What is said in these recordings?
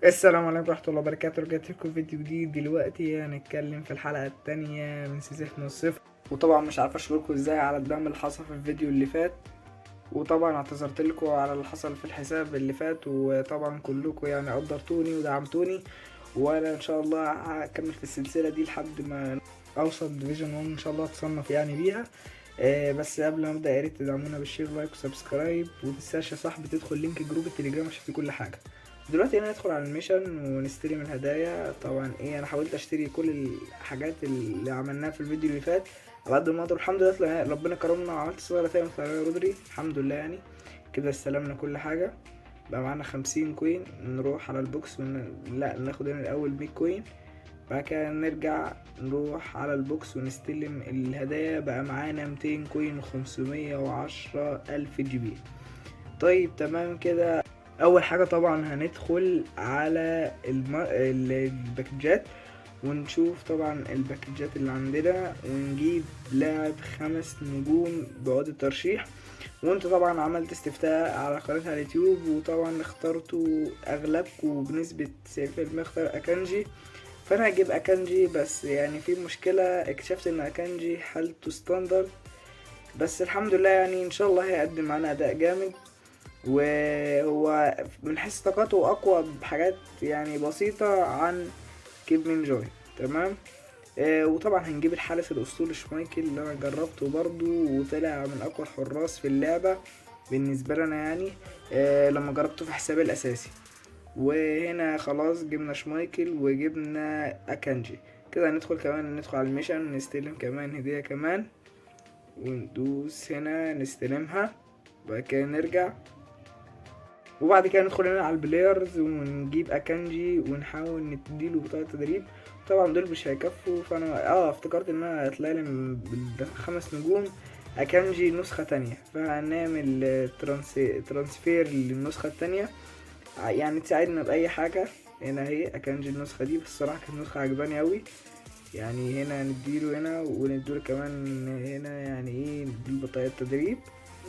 السلام عليكم ورحمة الله وبركاته. رجعت لكم فيديو جديد. دلوقتي هنتكلم في الحلقة التانية من سيزون الصفر. وطبعا مش عارف اشكركم ازاي على الدعم اللي حصل في الفيديو اللي فات، وطبعا اعتذرت لكم على اللي حصل في الحساب اللي فات، وطبعا كلكم يعني قدرتوني ودعمتوني، وانا ان شاء الله هكمل في السلسلة دي لحد ما اوصل ديفيجن 1 ان شاء الله اتصنف يعني بيها. بس قبل ما ابدا يا ريت تدعمونا بالشير لايك وسبسكرايب، ومتنساش يا صاحبي تدخل لينك جروب التليجرام عشان فيه كل حاجه. دلوقتي انا ندخل على الميشن ونستلم الهدايا. طبعا انا حاولت اشتري كل الحاجات اللي عملناها في الفيديو اللي فات على قد ما اقدر. الحمد لله ربنا كرمنا وعملت صغيره تاني مثلا رودري، الحمد لله. يعني كده استلمنا كل حاجه، بقى معانا 50 كوين. نروح على البوكس لا ناخد هنا الاول 100 كوين، بعد كده نرجع نروح على البوكس ونستلم الهدايا. بقى معانا 200 كوين و510 ألف جي بي. طيب تمام كده. أول حاجة طبعا هندخل على الباكجات ونشوف طبعا الباكجات اللي عندنا، ونجيب لاعب 5 نجوم بعود الترشيح. وانت طبعا عملت استفتاء على قناة على اليوتيوب، وطبعا اخترتوا اغلبكم بنسبة 90% اختار اكانجي. فانا هجيب اكانجي، بس يعني في مشكلة، اكتشفت ان اكانجي حالته ستاندرد، بس الحمد لله يعني ان شاء الله هيقدم معانا اداء جامد. وهو من حيث طاقته اقوى بحاجات يعني بسيطة عن كيب من جوي. تمام. وطبعا هنجيب الحارس الاسطوري شمايكل اللي انا جربته برضو وطلع من اقوى الحراس في اللعبة بالنسبة لنا يعني. لما جربته في حسابي الاساسي. وهنا خلاص جبنا شمايكل وجبنا اكانجي. كده ندخل على الميشن، نستلم كمان هدية كمان، وندوس هنا نستلمها. بعد كده نرجع، وبعد كده ندخل هنا على البلايرز ونجيب اكانجي ونحاول نديله بطاقة تدريب. طبعا دول مش هيكفوا، فانا افتكرت ان انا هطلع لي بالخمس نجوم اكانجي نسخة تانية، فهنعمل ترانسفير للنسخة التانية يعني تساعدنا بأي حاجة. هنا اهي اكانجي النسخة دي، بس الصراحة كانت نسخة عجباني اوي. يعني هنا نديله هنا ونديله كمان هنا، يعني نديله بطاقة تدريب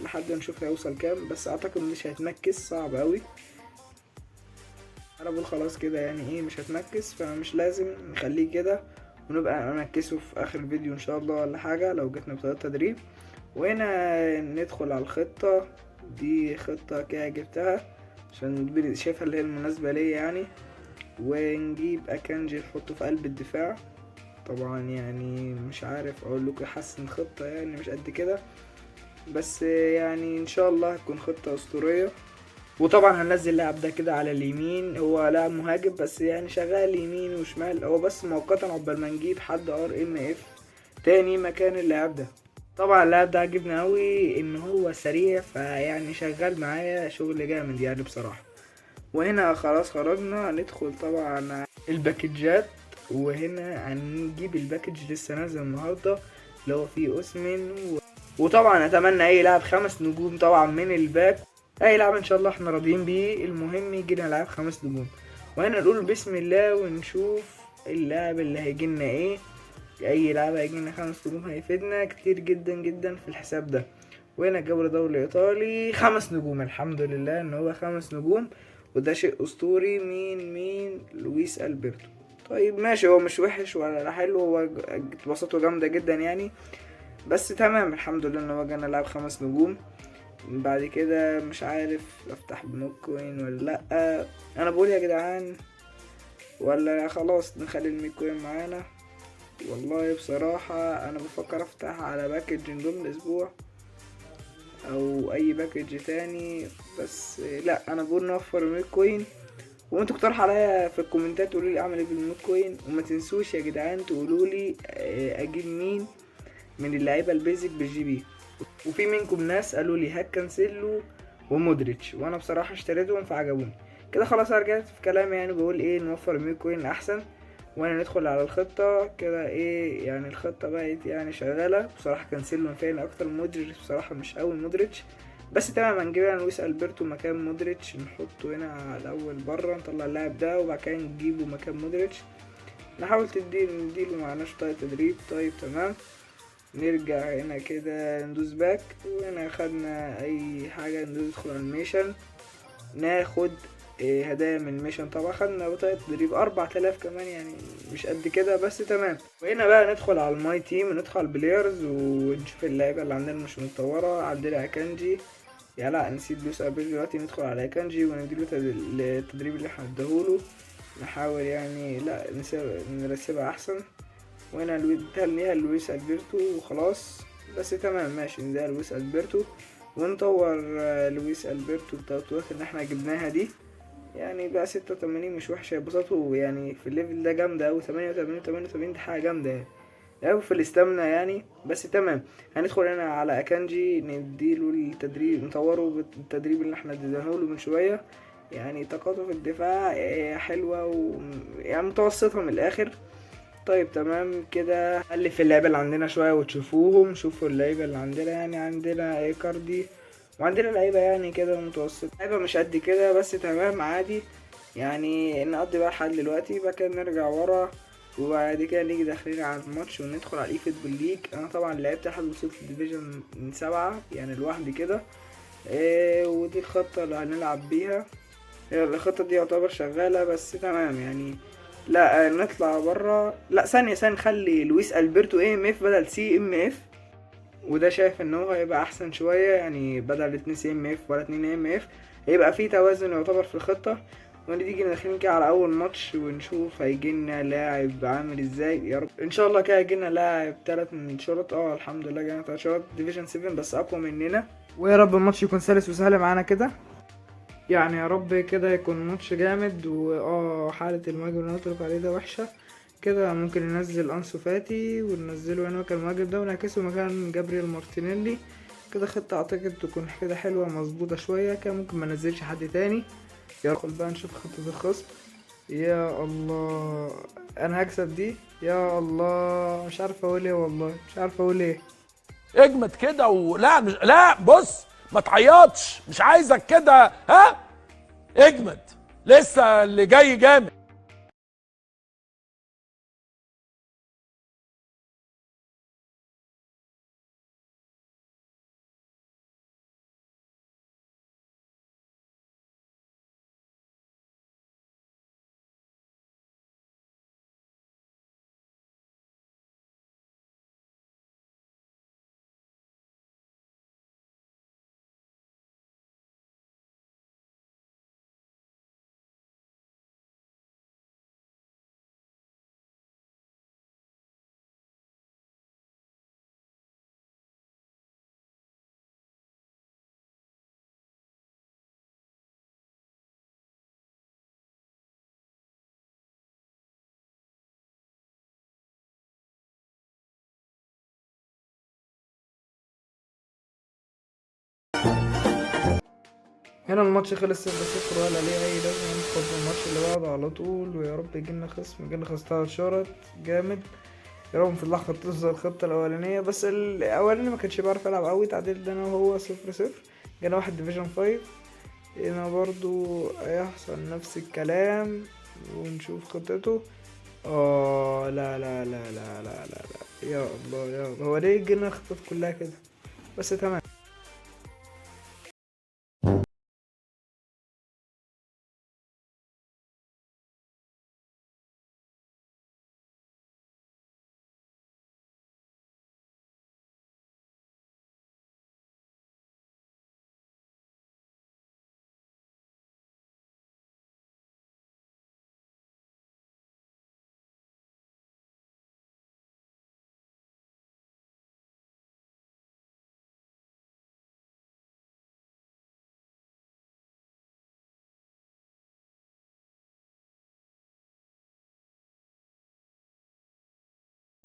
لحد ما نشوف هيوصل كام، بس اعتقد مش هيتمكس، صعب اوي. انا بقول خلاص كده يعني مش هتمكس، فمش لازم نخليه كده، ونبقى نمكسه في اخر الفيديو ان شاء الله ولا حاجة لو جاتنا بطاقة تدريب. وهنا ندخل على الخطة دي، خطة كده جبتها عشان شايفها اللي هي المناسبة ليا يعني. ونجيب اكانجي نحطه في قلب الدفاع. طبعا يعني مش عارف اقول لكم يحسن خطة، يعني مش قد كده، بس يعني ان شاء الله هتكون خطة اسطورية. وطبعا هننزل اللاعب ده كده على اليمين، هو لاعب مهاجم بس يعني شغال يمين وشمال، هو بس مؤقتا عقبال ما نجيب حد RMF تاني مكان اللاعب ده. طبعا اللاعب ده عجبني اوي ان هو سريع، فيعني شغال معايا شغل جامد يعني بصراحة. وهنا خلاص خرجنا، ندخل طبعا على الباكجات. وهنا هنجيب الباكج لسه نازل النهارده اللي هو فيه اوسمن وطبعا اتمنى اي لاعب 5 نجوم طبعا من الباك. اي لاعب ان شاء الله احنا راضيين بيه، المهم يجينا لاعب 5 نجوم. وهنا نقول بسم الله ونشوف اللاعب اللي هيجينا اي لاعب هيجينا 5 نجوم هيفيدنا كتير جدا جدا في الحساب ده. وهنا الجولة دوري ايطالي 5 نجوم، الحمد لله ان هو 5 نجوم، وده شيء اسطوري. مين لويس البرتو. طيب ماشي، هو مش وحش ولا حلو، هو بساطته جامدة جدا يعني، بس تمام الحمد لله ان هو جانا لاعب 5 نجوم. بعد كده مش عارف افتح بموكوين ولا لا. انا بقول يا جدعان ولا خلاص نخلي الميكوين معانا. والله بصراحة انا بفكر افتح على باكج نجوم الاسبوع او اي باكج تاني، بس لا انا بقول نوفر الميكوين. وانتوا اقترحوا عليا في الكومنتات تقولوا لي اعمل ايه بالميكوين، وما تنسوش يا جدعان تقولوا لي اجيب مين من اللعيبه البيزك بالجي بي. وفي منكم ناس قالوا لي هاك كانسيلو ومودريتش، وانا بصراحه اشتريتهم فعجبوني. كده خلاص رجعت في كلامي، يعني بقول نوفر 100 كوين احسن. وانا ندخل على الخطه كده يعني الخطه بقت يعني شغاله بصراحه. كانسيلو نفعني اكتر من مودريتش بصراحه، مش قوي مودريتش، بس تمام. هنجيب لويس البرتو مكان مودريتش، نحطه هنا على الاول بره، نطلع اللاعب ده وبعد كده نجيبه مكان مودريتش. نحاول نديله معناش طاقة تدريب. طيب تمام. نرجع هنا كده ندوس باك، وهنا خدنا اي حاجة ندخل انيميشن، ناخد هدايا من ميشن. طبعا خدنا بطاقة تدريب 4000 كمان، يعني مش قد كده بس تمام. وهنا بقى ندخل على الماي تيم وندخل على البلايرز ونشوف اللعيبة اللي عندنا مش متطورة. عندنا اكانجي، يا لا نسيت لويس البرتو. دلوقتي ندخل على اكانجي ونديله التدريب اللي احنا اداهوله، نحاول يعني لا نرسبها احسن. وهنا اديها لويس البرتو وخلاص بس تمام ماشي. نديها لويس البرتو ونطور لويس البرتو التطويرات اللي احنا جبناها دي. يعني بقى 86 مش وحشة، بساطه يعني في الليفل ده جامدة اوي. 88 88 دي حاجة جامدة يعني او في الاستامنا يعني بس تمام. هندخل هنا على اكانجي نديله التدريب، نطوره بالتدريب اللي احنا اديناهوله من شوية. يعني طاقته في الدفاع حلوة يعني متوسطة من الاخر. طيب تمام كده. نألف اللعيبة اللي عندنا شوية وتشوفوهم. شوفوا اللعيبة اللي عندنا، يعني عندنا ايكاردي وعندنا لعيبة يعني كده متوسط، لعيبة مش قد كده بس تمام عادي. يعني نقضي بقى الحل دلوقتي بقى كده، نرجع ورا وبعد كده نيجي داخلين على الماتش وندخل على الاي فوتبول ليج. انا طبعا لعبت لحد وصلت الديفيجن من 7 يعني لوحدي كده. ودي الخطة اللي هنلعب بيها. الخطة دي يعتبر شغالة بس تمام يعني. لا نطلع برا. لا ثانية نخلي لويس البرتو اي ام اف بدل سي ام اف، وده شايف ان هو هيبقى احسن شوية. يعني بدل 2 سي ام اف ولا 2 ام اف هيبقى فيه توازن يعتبر في الخطة. ونيجي داخلين كده على اول ماتش ونشوف هيجيلنا لاعب عامل ازاي. يا رب ان شاء الله كده هيجيلنا لاعب 3 من شرط. الحمد لله جانا 3 شرط ديفيجن 7 بس اقوى مننا. ويا رب الماتش يكون سلس وسهل معانا كده، يعني يا رب كده يكون ماتش جامد. حالة المهاجم اللي قلت عليه ده وحشة كده. ممكن ننزل انسو فاتي وننزله هنا مكان المهاجم ده ونعكسه مكان جابرييل مارتينيلي. كده خطة اعتقد تكون كده حلوة مظبوطة شوية كده. ممكن ما ننزلش حد تاني. يدخل بقى نشوف خطة الخصم. يا الله انا هكسب دي. يا الله مش عارف اقول ايه، والله مش عارف اقول ايه. اجمد كده ولا مش لا بص ما تعيطش، مش عايزك كده ها. اجمد، لسه اللي جاي جامد. هنا الماتش خلص 0-0 ولا ليه اي لازمة. ندخل في الماتش اللي بعده على طول ويا رب يجيلنا خصم. يجيلنا خصم 3 شرط جامد. يا رب في اللحظة تظهر الخطة الأولانية. بس الأولاني ما كانش بيعرف يلعب قوي. تعادلنا أنا وهو 0-0. جانا واحد ديفيجن 5. هنا برضو هيحصل نفس الكلام ونشوف خطته. لا لا لا لا لا لا لا يا الله يا الله. هو ليه جينا الخطط كلها كده بس تمام.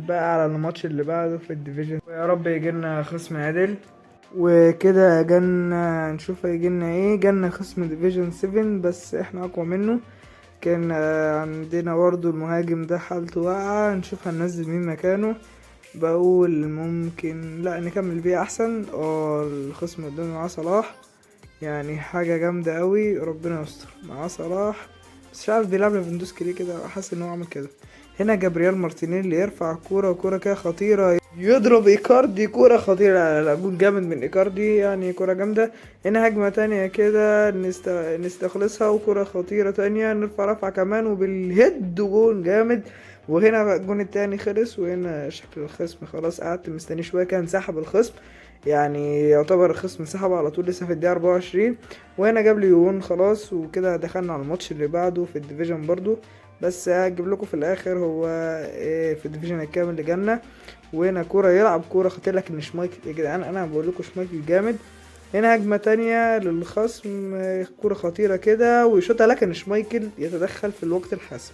بقى على الماتش اللي بعده في الديفيجن ويا رب يجيلنا خصم عدل. وكده جالنا نشوف هيجيلنا ايه. جالنا خصم ديفيجن 7 بس احنا اقوى منه. كان عندنا برضو المهاجم ده حالته واقعة. نشوف هننزل مين مكانه. بقول ممكن لا نكمل بيه احسن. الخصم قدامي معاه صلاح، يعني حاجة جامدة قوي. ربنا يستر معاه صلاح بس مش عارف بيلعب ليفاندوسكي ليه كده. حاسس ان هو عمل كده. هنا جابرييل مارتينيلي يرفع كورة وكورة كده خطيرة. يضرب ايكاردي كرة خطيرة، لا جون جامد من ايكاردي، يعني كرة جامدة. هنا هجمة تانية كده نستخلصها، وكرة خطيرة تانية نرفع رفعة كمان وبالهيد جون جامد. وهنا الجون التاني خلص، وهنا شكل الخصم خلاص، قعدت مستني شوية كان سحب الخصم، يعني يعتبر الخصم سحبه على طول لسه في الدقيقة 24. وهنا جاب لي جون خلاص، وكده دخلنا على الماتش اللي بعده في الديفيجن برضو، بس هجيب لكم في الاخر هو في الديفيجن الكامل اللي جالنا. وهنا كورة يلعب كورة خطيرة، لكن شمايكل يا جدعان انا بقول لكم شمايكل جامد. هنا هجمة تانية للخصم، كورة خطيرة كده ويشوطها، لكن شمايكل يتدخل في الوقت الحاسم،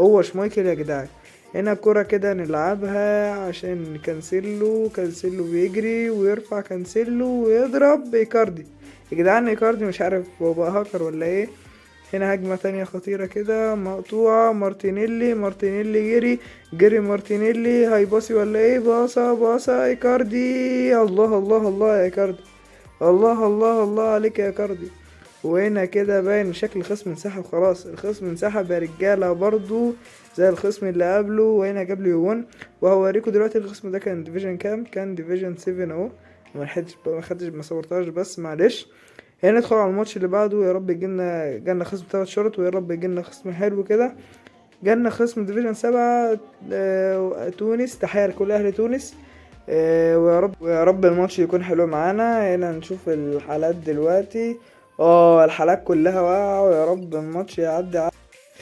هو شمايكل يا جدعان. هنا كرة كده نلعبها عشان كانسيلو بيجري ويرفع كانسيلو ويضرب ايكاردي. يا جدعان ايكاردي مش عارف هو بقى هاكر ولا ايه. هنا هجمة تانية خطيرة كده مقطوعة، مارتينيلي جري مارتينيلي هيباصي ولا ايه، باصة ايكاردي، الله الله الله يا ايكاردي، الله الله الله عليك يا ايكاردي. وهنا كده باين شكل الخصم انسحب خلاص، الخصم انسحب يا رجالة برضو زي الخصم اللي قبله. وهنا جاب لي 1، وهوريكم دلوقتي الخصم ده كان ديفيجن كام، كان ديفيجن 7 اهو، ما صورتهاش بس معلش. هنا ندخل على الماتش اللي بعده، يا رب جالنا خصم 3 شرط، ويا رب يجيلنا خصم حلو كده. جالنا خصم ديفيجن 7 تونس، تحية لكل اهل تونس. ويا رب الماتش يكون حلو معانا. هنا نشوف الحالات دلوقتي، الحالات كلها واقعة، ويا رب الماتش يعدي على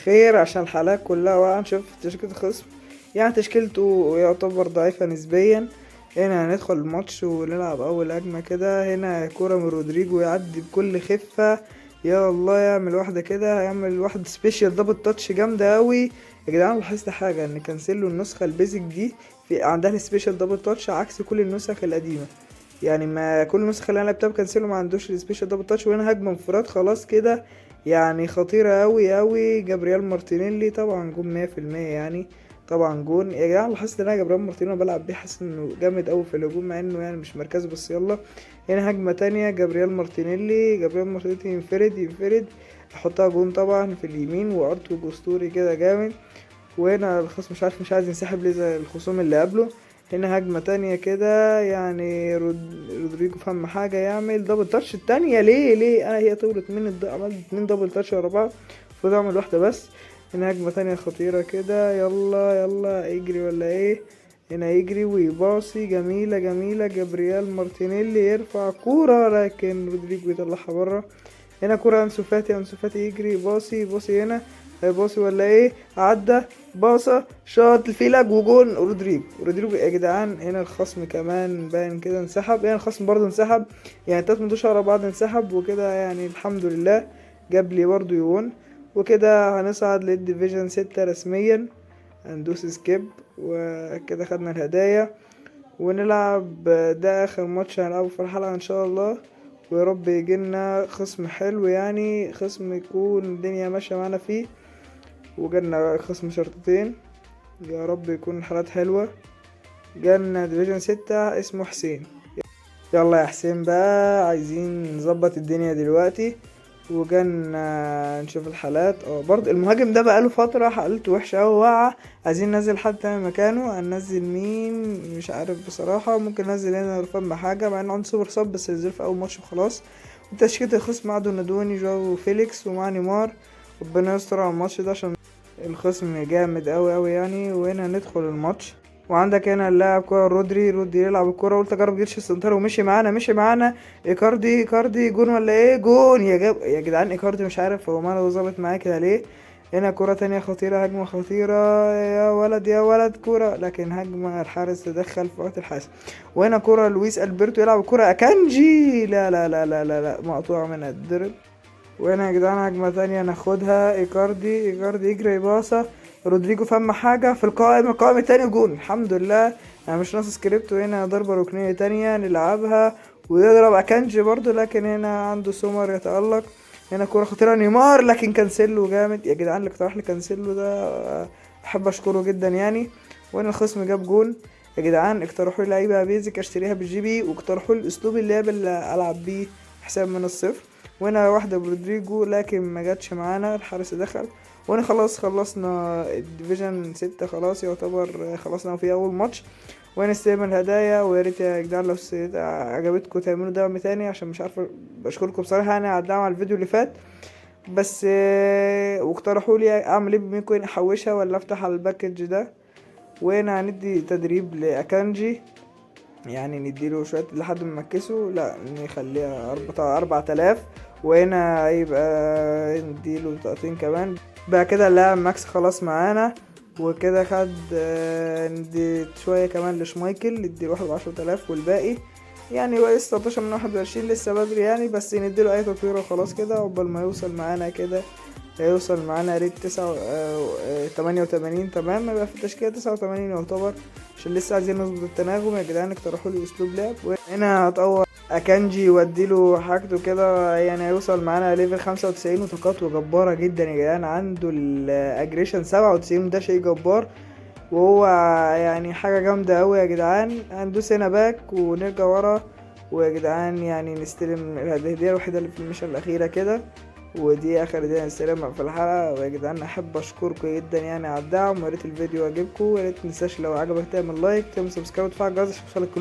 خير عشان الحالات كلها واقعة. نشوف تشكيلة الخصم، يعني تشكيلته يعتبر ضعيفة نسبيا. هنا هندخل الماتش ونلعب اول هجمة كده، هنا كرة من رودريجو يعدي بكل خفة، يا الله يعمل واحدة كده، هيعمل واحد سبيشال دبل تاتش جامدة اوي. يا جدعان لاحظت حاجة، ان كانسيلو النسخة البيزك دي في عندها السبيشال دبل تاتش عكس كل النسخ القديمة، يعني ما كل النسخ اللي انا لعبتها بكانسيلو ما عندوش السبيشال دبل تاتش. وهنا هجمة انفراد خلاص كده، يعني خطيرة اوي جابرييل مارتينيلي، طبعا جون 100% يعني، طبعا جون. يا جدعان لاحظت ان انا جابرييل مارتينيلي بلعب بيه حاسس انه جامد اوي في الهجوم، مع انه يعني مش مركزه، بس يلا. هنا هجمة تانية جابرييل مارتينيلي ينفرد احطها جون طبعا في اليمين، وارتو جوستوري كده جامد. وهنا الخصم مش عايز ينسحب ليه زي الخصوم اللي قبله. هنا هجمة تانية كده، يعني رودريجو فهم حاجة يعمل دبل تاتش التانية، ليه انا هي طولت مني عملت 2 دبل تاتش ورا بعض، المفروض اعمل واحدة بس. هنا هجمة تانية خطيرة كده، يلا يجري ولا ايه، هنا يجري ويباصي، جميلة جابرييل مارتينيلي يرفع كورة، لكن رودريجو يطلعها برا. هنا كرة انسو فاتي يجري باصي هنا هيباصي ولا ايه، عدى باصة شاط الفيلج وجون رودريجو يا جدعان. هنا الخصم كمان باين كده انسحب، هنا الخصم برضه انسحب، يعني 3 ماتشات ورا بعض انسحب وكده، يعني الحمد لله جاب لي برضه يوون. وكده هنصعد للديفيجن 6 رسميا، هندوس سكيب، وكده خدنا الهدايا. ونلعب ده اخر ماتش هنلعبه في الحلقة ان شاء الله، ويا رب يجيلنا خصم حلو، يعني خصم يكون الدنيا ماشية معانا فيه. وجالنا خصم شرطتين، يا رب يكون الحالات حلوة. جالنا ديفيجن 6 اسمه حسين، يلا يا حسين بقى عايزين نظبط الدنيا دلوقتي. وجالنا نشوف الحالات، برضه المهاجم ده بقاله فترة حالته وحشة اوي واقعة، عايزين ننزل حد تاني مكانه. هننزل مين مش عارف بصراحة، ممكن ننزل هنا رفان بحاجة، مع انه عنده سوبر صب بس نزل في اول ماتش وخلاص. وتشكيلة الخصم عدو ندوني جواو فيليكس ومع نيمار، ربنا يستر على الماتش ده عشان الخصم جامد اوي يعني. وهنا ندخل الماتش، وعندك هنا اللاعب كورة رودري يلعب الكورة، قلت اجرب جيتش السنتر ومشي معانا ايكاردي جون ولا ايه، جون يا جدعان ايكاردي مش عارف هو ماله ظابط معايا كده ليه. هنا كرة تانية خطيرة، هجمة خطيرة يا ولد كرة، لكن هجمة الحارس تدخل في وقت الحاسم. وهنا كرة لويس البرتو يلعب الكرة اكانجي، لا مقطوعة من الدرب. وهنا يا جدعان هجمة تانية ناخدها، ايكاردي يجري باصة، رودريجو فهم حاجة في القائم التاني جون، الحمد لله انا مش ناقص سكريبت. وهنا ضربة ركنية تانية نلعبها، ويضرب اكانجي برضو، لكن هنا عنده سومر يتألق. هنا كرة خطيرة نيمار، لكن كانسيلو جامد يا جدعان، اللي اقترح لي كانسيلو ده احب اشكره جدا يعني. وهنا الخصم جاب جون، يا جدعان اقترحوا لي لعيبة بيزك اشتريها بالجي بي، واقترحوا لي الاسلوب اللعب اللي العب بيه حساب من الصفر. وهنا واحدة برودريجو لكن ما جاتش معانا، الحارس دخل. وانا خلاص خلصنا الديفيجن 6 خلاص، يعتبر خلصنا في اول ماتش. ونستلم الهدايا. ويا ريت يا جدعان لو عجبتكم تعملوا دعم تاني، عشان مش عارف. بشكركم بصراحه يعني على الدعم على الفيديو اللي فات. بس واقترحوا لي اعمل ايه بميكوين، احوشها ولا افتح على الباكج ده. وهنا هندي تدريب لاكانجي، يعني نديله شويه لحد ما نمكسه، لا نخليها 4000. وهنا هيبقى نديله طاقتين كمان. بقى كده اللاعب ماكس خلاص معانا. وكده خد ندي شويه كمان لشمايكل، نديله 10,000. والباقي يعني هو لسه 13 من 21، لسه بدري يعني، بس نديله اي تطوير وخلاص كده عقبال ما يوصل معانا. كده هيوصل معانا ريت 88 تمام، يبقى في التشكيلة 89 يعتبر، عشان لسه عايزين نظبط التناغم. يا جدعان اقترحوا لي اسلوب لعب. وهنا هطور اكانجي واديله حاجته كده، يعني هيوصل معانا ليفل 95 وطاقته جبارة جدا يا جدعان. عنده الاجريشن 97، ده شيء جبار، وهو يعني حاجة جامدة اوي يا جدعان. هندوس هنا باك ونرجع ورا. ويا جدعان يعني نستلم الهدية الوحيدة اللي في المشن الأخيرة كده، ودي اخر هدية نستلمها في الحلقة. ويا جدعان احب اشكركم جدا يعني على الدعم. وياريت الفيديو عجبكم، وياريت متنساش لو عجبك تعمل لايك، تعمل سبسكرايب وتفعل الجرس عشان يوصلك كل